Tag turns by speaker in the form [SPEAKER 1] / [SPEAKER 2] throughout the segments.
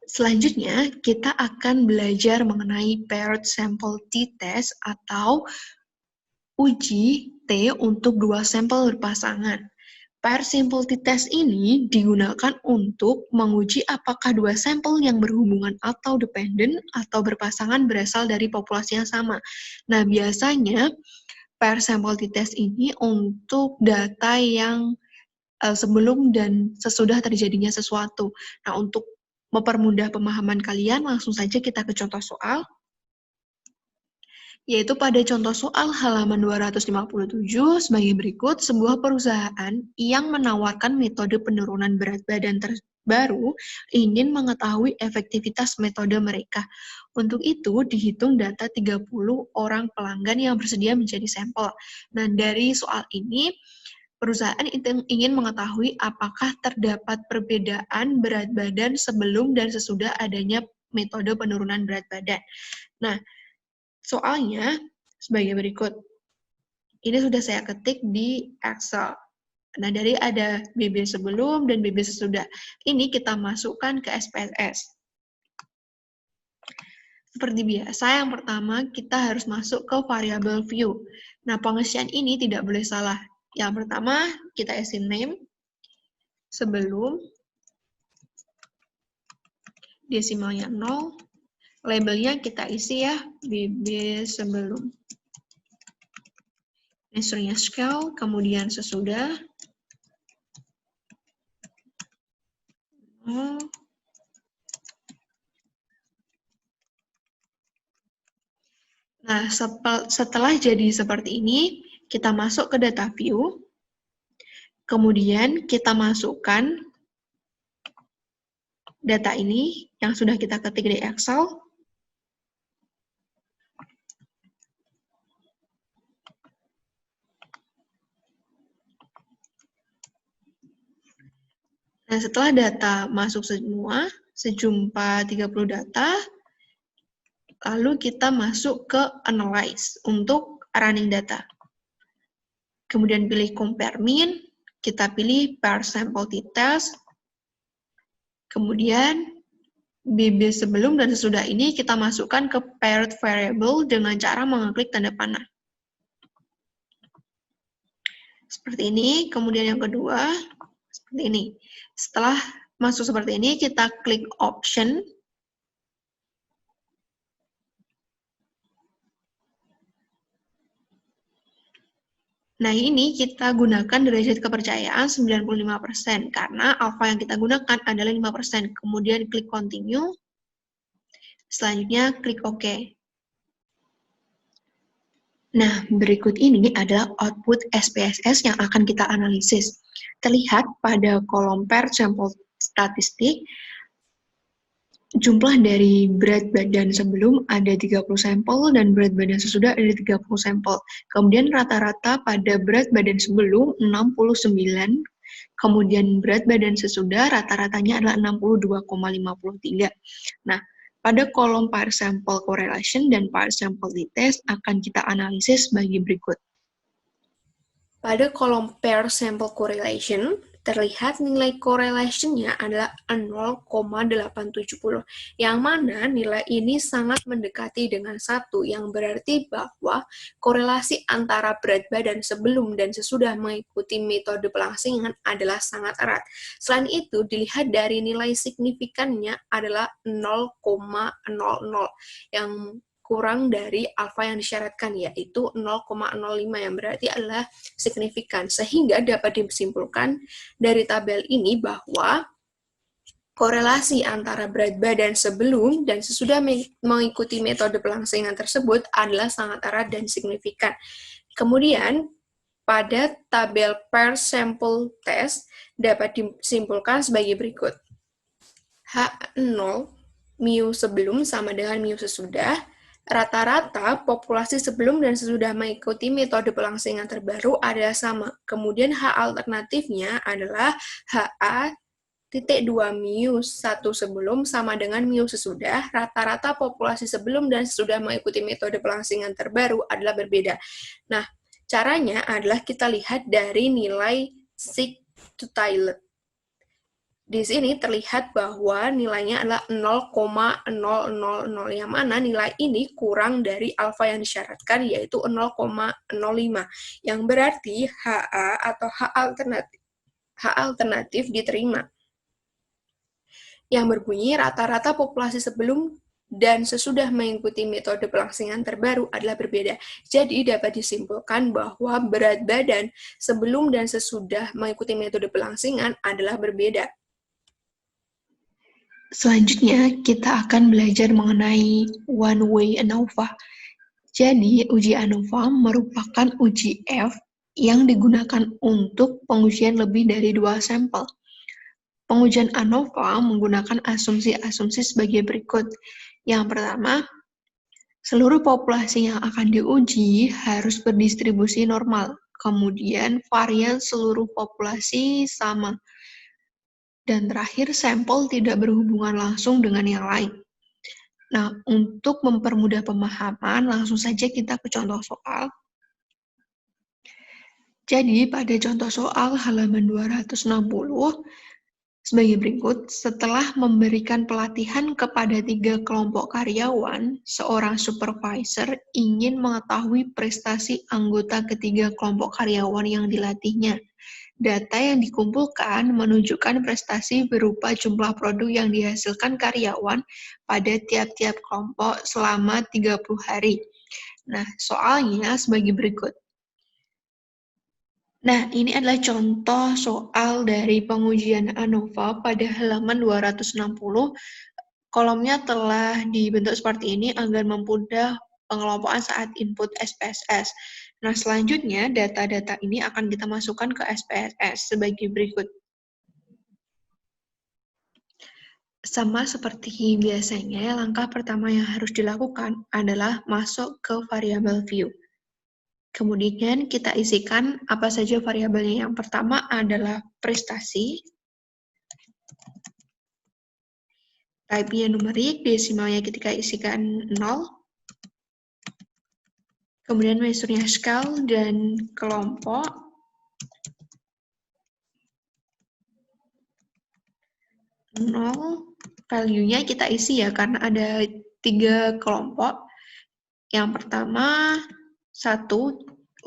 [SPEAKER 1] Selanjutnya, kita akan belajar mengenai paired sample t-test atau uji T untuk dua sampel berpasangan. Paired sample t-test ini digunakan untuk menguji apakah dua sampel yang berhubungan atau dependen atau berpasangan berasal dari populasi yang sama. Nah, biasanya paired sample t-test ini untuk data yang sebelum dan sesudah terjadinya sesuatu. Nah, untuk mempermudah pemahaman kalian, langsung saja kita ke contoh soal. Yaitu pada contoh soal halaman 257 sebagai berikut, sebuah perusahaan yang menawarkan metode penurunan berat badan terbaru ingin mengetahui efektivitas metode mereka. Untuk itu, dihitung data 30 orang pelanggan yang bersedia menjadi sampel. Nah, dari soal ini, perusahaan ingin mengetahui apakah terdapat perbedaan berat badan sebelum dan sesudah adanya metode penurunan berat badan. Nah, soalnya sebagai berikut. Ini sudah saya ketik di Excel. Nah, dari ada BB sebelum dan BB sesudah. Ini kita masukkan ke SPSS. Seperti biasa, yang pertama kita harus masuk ke variabel view. Nah, pengisian ini tidak boleh salah. Yang pertama, kita isi name, sebelum, desimalnya 0, labelnya kita isi ya, BB sebelum. Measure-nya scale, kemudian sesudah. Nah, setelah jadi seperti ini, kita masuk ke data view. Kemudian kita masukkan data ini yang sudah kita ketik di Excel. Nah, setelah data masuk semua, sejumlah 30 data, lalu kita masuk ke Analyze untuk running data. Kemudian pilih Compare Mean, kita pilih Paired Sample t-test, kemudian BB sebelum dan sesudah ini kita masukkan ke paired variable dengan cara mengeklik tanda panah. Seperti ini, kemudian yang kedua, seperti ini. Setelah masuk seperti ini, kita klik option. Nah, ini kita gunakan derajat kepercayaan 95% karena alfa yang kita gunakan adalah 5%. Kemudian klik continue. Selanjutnya klik OK. Nah, berikut ini adalah output SPSS yang akan kita analisis. Terlihat pada kolom paired sample statistik, jumlah dari berat badan sebelum ada 30 sampel dan berat badan sesudah ada 30 sampel. Kemudian rata-rata pada berat badan sebelum 69, kemudian berat badan sesudah rata-ratanya adalah 62,53. Nah, pada kolom paired sample correlation dan paired sample t-test akan kita analisis sebagai berikut. Pada kolom paired sample correlation, terlihat nilai correlation-nya adalah 0,870, yang mana nilai ini sangat mendekati dengan 1, yang berarti bahwa korelasi antara berat badan sebelum dan sesudah mengikuti metode pelangsingan adalah sangat erat. Selain itu, dilihat dari nilai signifikannya adalah 0,00, yang kurang dari alfa yang disyaratkan, yaitu 0,05, yang berarti adalah signifikan. Sehingga dapat disimpulkan dari tabel ini bahwa korelasi antara berat badan sebelum dan sesudah mengikuti metode pelangsingan tersebut adalah sangat erat dan signifikan. Kemudian, pada tabel paired sample test dapat disimpulkan sebagai berikut. H0 mu sebelum sama dengan mu sesudah. Rata-rata populasi sebelum dan sesudah mengikuti metode pelangsingan terbaru adalah sama. Kemudian H alternatifnya adalah HA.2 mu 1 sebelum sama dengan mu sesudah. Rata-rata populasi sebelum dan sesudah mengikuti metode pelangsingan terbaru adalah berbeda. Nah, caranya adalah kita lihat dari nilai sig to Taylor. Di sini terlihat bahwa nilainya adalah 0,000, yang mana nilai ini kurang dari alfa yang disyaratkan, yaitu 0,05, yang berarti HA atau H alternatif diterima, yang berbunyi rata-rata populasi sebelum dan sesudah mengikuti metode pelaksanaan terbaru adalah berbeda. Jadi dapat disimpulkan bahwa berat badan sebelum dan sesudah mengikuti metode pelaksanaan adalah berbeda.
[SPEAKER 2] Selanjutnya, kita akan belajar mengenai one-way ANOVA. Jadi, uji ANOVA merupakan uji F yang digunakan untuk pengujian lebih dari 2 sampel. Pengujian ANOVA menggunakan asumsi-asumsi sebagai berikut. Yang pertama, seluruh populasi yang akan diuji harus berdistribusi normal. Kemudian, varian seluruh populasi sama. Dan terakhir, sampel tidak berhubungan langsung dengan yang lain. Nah, untuk mempermudah pemahaman, langsung saja kita ke contoh soal. Jadi, pada contoh soal halaman 260, sebagai berikut, setelah memberikan pelatihan kepada 3 kelompok karyawan, seorang supervisor ingin mengetahui prestasi anggota ketiga kelompok karyawan yang dilatihnya. Data yang dikumpulkan menunjukkan prestasi berupa jumlah produk yang dihasilkan karyawan pada tiap-tiap kelompok selama 30 hari. Nah, soalnya sebagai berikut. Nah, ini adalah contoh soal dari pengujian ANOVA pada halaman 260. Kolomnya telah dibentuk seperti ini agar mempermudah pengelompokan saat input SPSS. Nah, selanjutnya data-data ini akan kita masukkan ke SPSS sebagai berikut. Sama seperti biasanya, langkah pertama yang harus dilakukan adalah masuk ke variabel view. Kemudian kita isikan apa saja variabelnya. Yang pertama adalah prestasi, type-nya numerik, desimalnya kita isikan 0, kemudian measure-nya scale dan kelompok, value-nya kita isi ya, karena ada 3 kelompok. Yang pertama, 1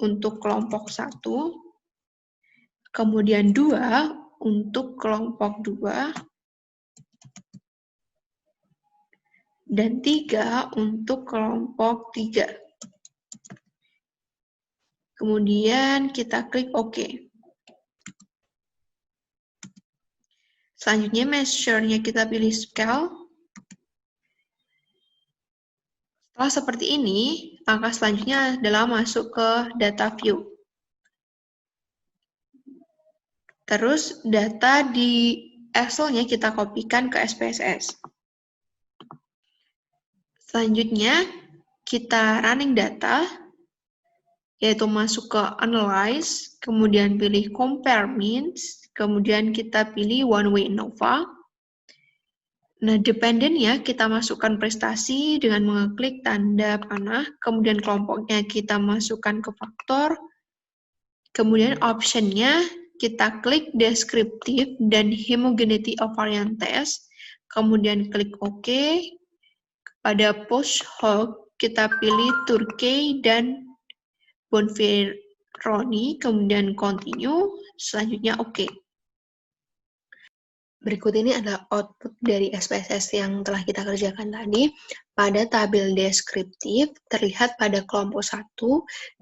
[SPEAKER 2] untuk kelompok 1, kemudian 2 untuk kelompok 2, dan 3 untuk kelompok 3. Kemudian kita klik OK. Selanjutnya measure-nya kita pilih scale. Setelah seperti ini, langkah selanjutnya adalah masuk ke data view. Terus data di Excel-nya kita kopikan ke SPSS. Selanjutnya, kita running data, yaitu masuk ke Analyze, kemudian pilih Compare Means, kemudian kita pilih One Way ANOVA. Nah, dependennya kita masukkan prestasi dengan mengeklik tanda panah, kemudian kelompoknya kita masukkan ke faktor, kemudian option-nya kita klik Descriptive dan Homogeneity of Variance Test, kemudian klik OK. Pada post hoc kita pilih Turkey dan Bonferroni, kemudian Continue, selanjutnya OK. Berikut ini adalah output dari SPSS yang telah kita kerjakan tadi. Pada tabel deskriptif, terlihat pada kelompok 1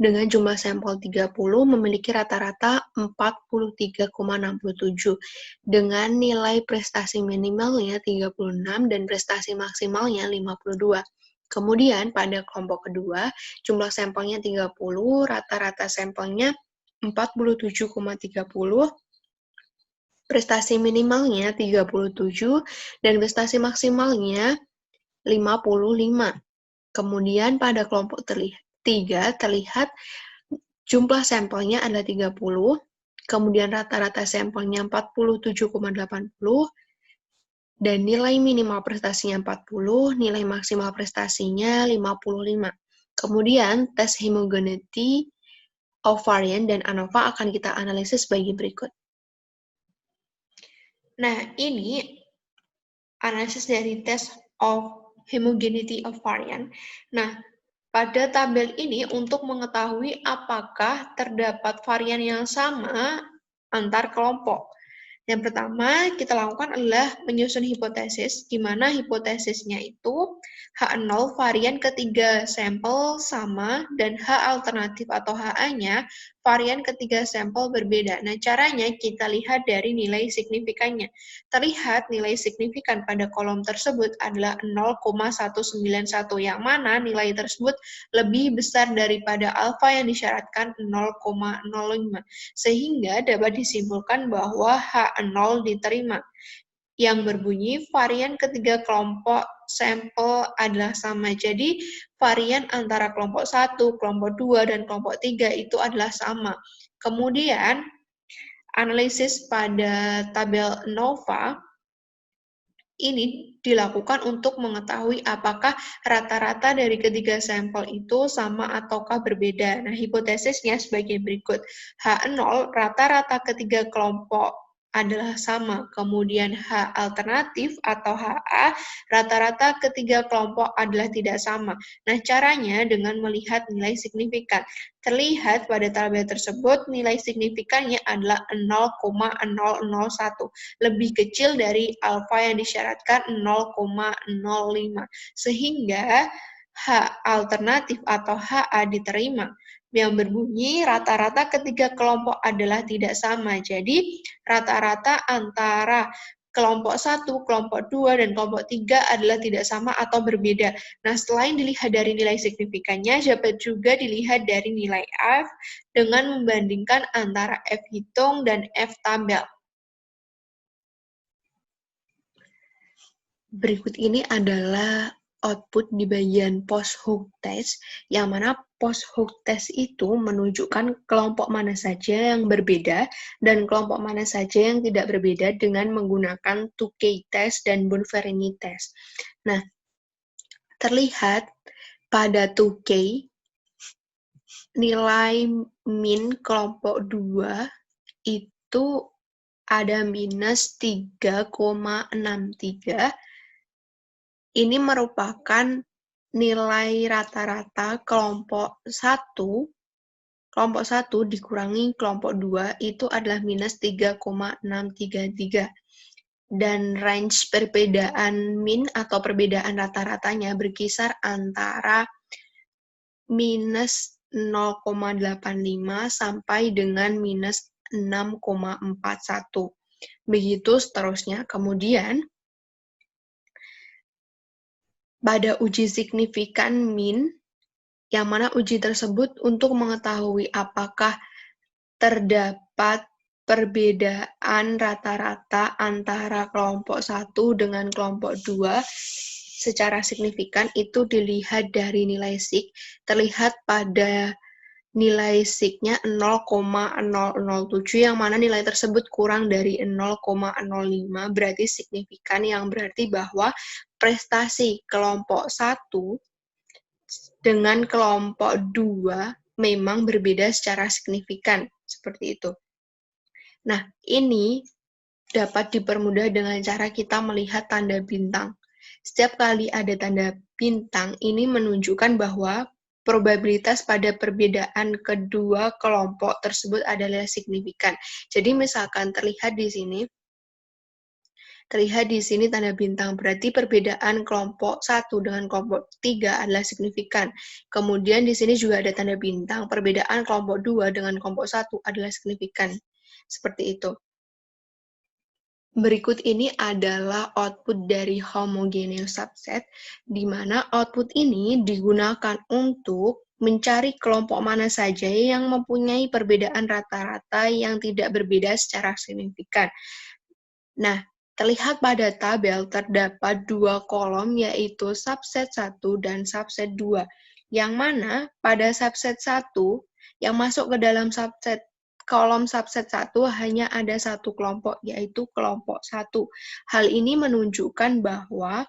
[SPEAKER 2] dengan jumlah sampel 30 memiliki rata-rata 43,67 dengan nilai prestasi minimalnya 36 dan prestasi maksimalnya 52. Kemudian pada kelompok kedua, jumlah sampelnya 30, rata-rata sampelnya 47,30, prestasi minimalnya 37, dan prestasi maksimalnya 55. Kemudian pada kelompok 3 terlihat jumlah sampelnya adalah 30, kemudian rata-rata sampelnya 47,80, dan nilai minimal prestasinya 40, nilai maksimal prestasinya 55. Kemudian tes homogeneity of variance dan ANOVA akan kita analisis sebagai berikut. Nah, ini analisis dari test of homogeneity of variant. Nah, pada tabel ini untuk mengetahui apakah terdapat varian yang sama antar kelompok. Yang pertama kita lakukan adalah menyusun hipotesis, di mana hipotesisnya itu H0 varian ketiga sampel sama dan H alternatif atau HA-nya varian ketiga sampel berbeda. Nah, caranya kita lihat dari nilai signifikannya. Terlihat nilai signifikan pada kolom tersebut adalah 0,191, yang mana nilai tersebut lebih besar daripada alfa yang disyaratkan 0,05, sehingga dapat disimpulkan bahwa H0 diterima, yang berbunyi varian ketiga kelompok sampel adalah sama. Jadi, varian antara kelompok 1, kelompok 2, dan kelompok 3 itu adalah sama. Kemudian, analisis pada tabel ANOVA ini dilakukan untuk mengetahui apakah rata-rata dari ketiga sampel itu sama ataukah berbeda. Nah, hipotesisnya sebagai berikut. H0, rata-rata ketiga kelompok adalah sama. Kemudian H alternatif atau HA, rata-rata ketiga kelompok adalah tidak sama. Nah, caranya dengan melihat nilai signifikan. Terlihat pada tabel tersebut nilai signifikannya adalah 0,001, lebih kecil dari alfa yang disyaratkan 0,05, sehingga H alternatif atau HA diterima, yang berbunyi rata-rata ketiga kelompok adalah tidak sama. Jadi, rata-rata antara kelompok 1, kelompok 2, dan kelompok 3 adalah tidak sama atau berbeda. Nah, selain dilihat dari nilai signifikannya, dapat juga dilihat dari nilai F dengan membandingkan antara F hitung dan F tabel. Berikut ini adalah output di bagian post-hook test, yang mana post-hook test itu menunjukkan kelompok mana saja yang berbeda dan kelompok mana saja yang tidak berbeda dengan menggunakan 2K test dan Bonferroni test. Nah, terlihat pada 2K, nilai min kelompok 2 itu ada minus 3,63. Ini merupakan nilai rata-rata kelompok 1 dikurangi kelompok 2 itu adalah minus 3,633. Dan range perbedaan min atau perbedaan rata-ratanya berkisar antara minus 0,85 sampai dengan minus 6,41. Begitu seterusnya. Kemudian, pada uji signifikan min, yang mana uji tersebut untuk mengetahui apakah terdapat perbedaan rata-rata antara kelompok 1 dengan kelompok 2 secara signifikan, itu dilihat dari nilai sig. Terlihat pada nilai sig-nya 0,007, yang mana nilai tersebut kurang dari 0,05, berarti signifikan, yang berarti bahwa prestasi kelompok 1 dengan kelompok 2 memang berbeda secara signifikan, seperti itu. Nah, ini dapat dipermudah dengan cara kita melihat tanda bintang. Setiap kali ada tanda bintang, ini menunjukkan bahwa probabilitas pada perbedaan kedua kelompok tersebut adalah signifikan. Jadi misalkan terlihat di sini tanda bintang, berarti perbedaan kelompok 1 dengan kelompok 3 adalah signifikan. Kemudian di sini juga ada tanda bintang, perbedaan kelompok 2 dengan kelompok 1 adalah signifikan. Seperti itu. Berikut ini adalah output dari homogeneous subset, di mana output ini digunakan untuk mencari kelompok mana saja yang mempunyai perbedaan rata-rata yang tidak berbeda secara signifikan. Nah, terlihat pada tabel terdapat dua kolom, yaitu subset 1 dan subset 2, yang mana pada subset 1 yang masuk ke dalam kolom subset 1 hanya ada satu kelompok, yaitu kelompok 1. Hal ini menunjukkan bahwa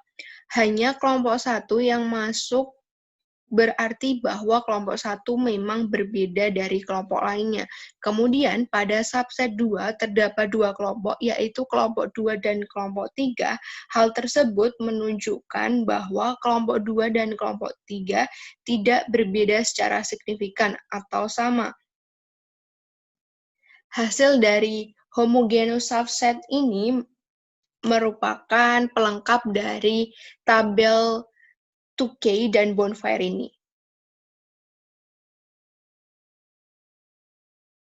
[SPEAKER 2] hanya kelompok 1 yang masuk
[SPEAKER 1] berarti bahwa kelompok 1 memang berbeda dari kelompok lainnya. Kemudian pada subset 2 terdapat dua kelompok, yaitu kelompok 2 dan kelompok 3. Hal tersebut menunjukkan bahwa kelompok 2 dan kelompok 3 tidak berbeda secara signifikan atau sama. Hasil dari homogeneous subset ini merupakan pelengkap dari tabel Tukey dan Bonfire ini.